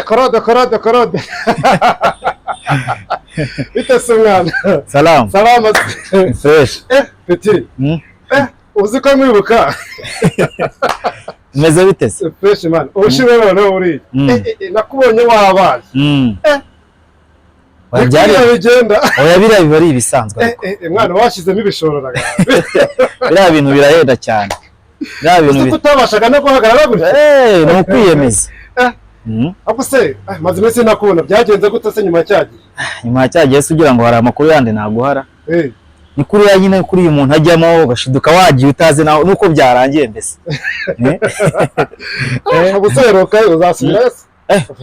korode. Bite se mwana? Salam. Salama. Fresh. Petit. Uzi ko mwibuka? Meze bite se? Fresh man. Ushimwe noneho uri. Nakubonye wabaye. Wabyari bigenda. Oya biriya biba ari ibisanzwe. Mwana washyizemo ibishorora. Biriya bintu birahenda cyane. Biriya bintu kutabashaga no guhagarara gutya. Ni ukwiyemeza. Ako se maze iminsi nakubona byagenze gute se nyuma cyagiye? Nyuma cyagiye se ugira ngo hari amakuru yandi naguhara. Ni kuri ya nyine kuri uyu muntu ajyamo ugashiduka wagiye utazi naho nuko byarangiye mbese. Aguseruka uzasubira se?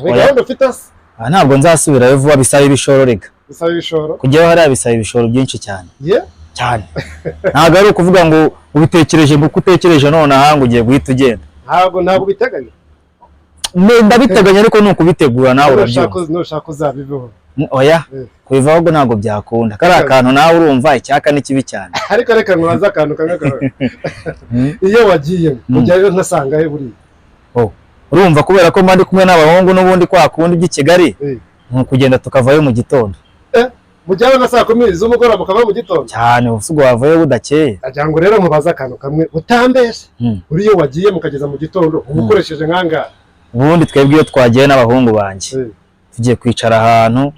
Gahunda ufite se? Ntabwo nzasubirayo vuba bisaba ibishoro rega. Bisaba ibishoro? Kujyaho hari bisaba ibishoro byinshi cyane. Cyane. Ntabwo ari ukuvuga ngo ubitekereje ngo utekereje none ahanga ugiye guhita ugenda. Ntabwo biteganya. Ndabiteganya ariko ni ukubitegura nawe urabyumva. Nushaka uzabiveho. Oya kubivaho ngo ntabwo byakunda. Kari akantu nawe urumva icyaka ni kibi cyane. Ariko reka nkubaza akantu kamwe kawe. Iyo wagiye ujyayo ntasanga he buri. Urumva kubera ko mba ndi kumwe n'abahungu n'ubundi kwa kundi by'i Kigali kugenda tukavayo mu gitondo. Mujyayo na saa 10 z'umugoroba mukava mu gitondo. Cyane usugo wavayo budakeye. Agira ngo rero nkubaza akantu kamwe utambeshe. Uriyo wagiye mukageza mu gitondo umukoresheje nkanga. Ubundi twebwe iyo twagiye n'abahungu banje tugiye kwicara ahantu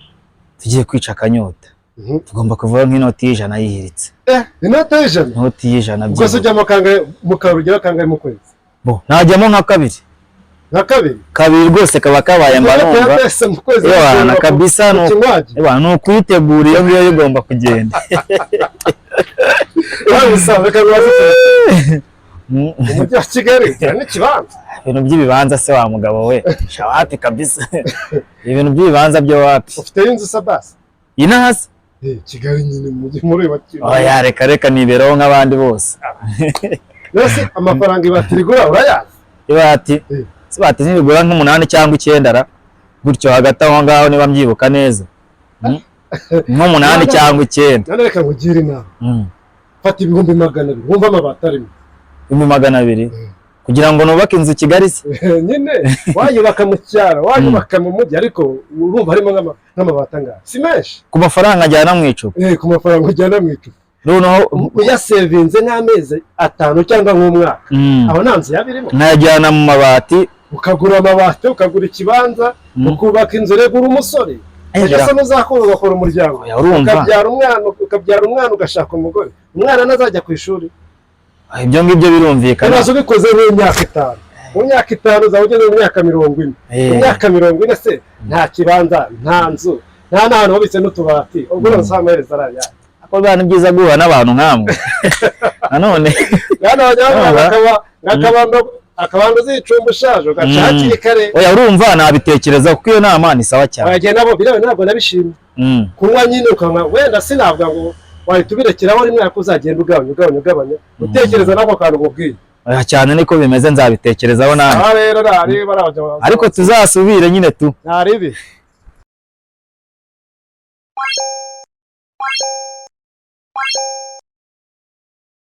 tugiye kwica akanyota. Tugomba kuvayo nk'inoti y'ijana yihiritse. Inoti y'ijana? Inoti y'ijana byo. Ubwo ujyamo kangahe mu karugero kangahe mu kwezi? Najyamo nka kabiri. Nka kabiri? Kabiri rwose kaba kabaye mba numva. Na kabisa no kwitegura iyo ngiyo igomba kugenda. Wabisanzwe kagwaze. Umujyi wa Kigali cyane kibanza. Ibintu by'ibibanza se wa mugabo we. Shawati kabisa. Ibintu by'ibibanza byo wapi? Ufite inzu sabasi? Inahasi? Kigali nyine umujyi muri wa Kigali. Oya reka niberaho nk'abandi bose. Nose amafaranga ibatirigura urayazi? Ibati. Sibati nibigura nk'8 cyangwa 9 ra. Gutyo hagati aho ngaho niba mbyibuka neza. Nk'8 cyangwa 9. None reka ngugire inama. Fata ibihumbi 200 wumva amabati arimo. 200 kugira ngo nubake inzu Kigali se nyine wayubaka mu cyaro wayubaka mu mujyi ariko urumva harimo nk'amabati angahe si menshi ku mafaranga ajyana mu icupa ku mafaranga ajyana mu icupa noneho uyasevinze nk'amezi 5 cyangwa nk'umwaka aho nta nzu yabirimo najyana mu mabati ukagura amabati ukagura ikibanza ukubaka inzu regura umusore ese muzakora ugakora umuryango ukabyara umwana ugashaka umugore umwana nazajya ku ishuri ibyo ngibyo birumvikana nazo bikoze n'imyaka 5 mu myaka 5 zawugeze mu myaka 40 mu myaka 40 se nta kibanza nta nzu nta n'ahantu hobitse n'utubati ubwo nasamereza araya ako bana byiza guha n'abantu nkamwe nanone akabando zicumba ushaje ugacakira kare oya urumva nabitekereza kuko iyo nama ni sawa cyane wagiye nabo birawe ntabwo nabishimye kunywa nyine ukanywa wenda sinabwa ngo wahita ubirekeraho rimwe ariko uzagenda ugabanya utekereza nako kantu ubwiye cyane niko bimeze nzabitekerezaho nawe rero ariko tuzasubire nyine tu ntaribi